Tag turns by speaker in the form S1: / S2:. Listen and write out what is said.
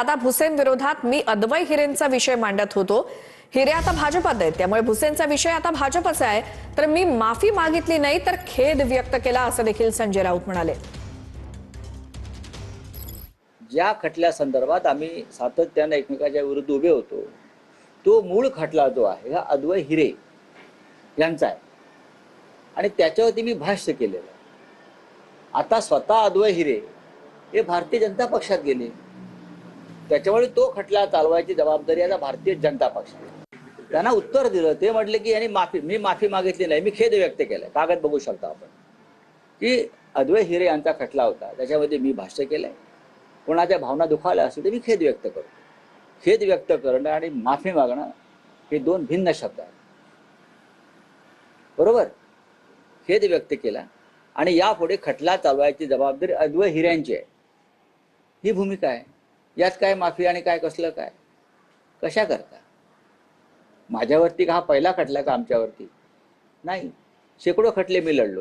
S1: दादा भुसेन विरोधात मी अद्वै हिरेंचा विषय मांडत होतो. हिरे आता भाजपात आहेत, त्यामुळे भुसेनचा विषय आता भाजपचा आहे. तर मी माफी मागितली नाही तर खेद व्यक्त केला, असं देखील संजय राऊत म्हणाले.
S2: ज्या खटल्या संदर्भात आम्ही सातत्याने एकमेकाच्या विरुद्ध उभे होतो, तो मूळ खटला जो आहे हा अद्वै हिरे यांचा आहे आणि त्याच्यावरती मी भाष्य केलेलं आहे. आता स्वतः अद्वै हिरे हे भारतीय जनता पक्षात गेले, त्याच्यामुळे तो खटला चालवायची जबाबदारी आता भारतीय जनता पक्षाला. त्यांना उत्तर दिलं, ते म्हटले की यांनी मी माफी मागितली नाही, मी खेद व्यक्त केलाय. कागद बघू शकता आपण की अद्वै हिरे यांचा खटला होता, त्याच्यामध्ये मी भाष्य केलंय. कोणाच्या भावना दुखावल्या असतील तर मी खेद व्यक्त करतो. खेद व्यक्त करणं आणि माफी मागणं हे दोन भिन्न शब्द आहेत, बरोबर. खेद व्यक्त केला आणि यापुढे खटला चालवायची जबाबदारी अद्वै हिऱ्यांची आहे, ही भूमिका आहे. यात काय माफी आणि काय कसलं काय, कशा करता? माझ्यावरती का हा पहिला खटला का आमच्यावरती? नाही, शेकडो खटले मी लढलो.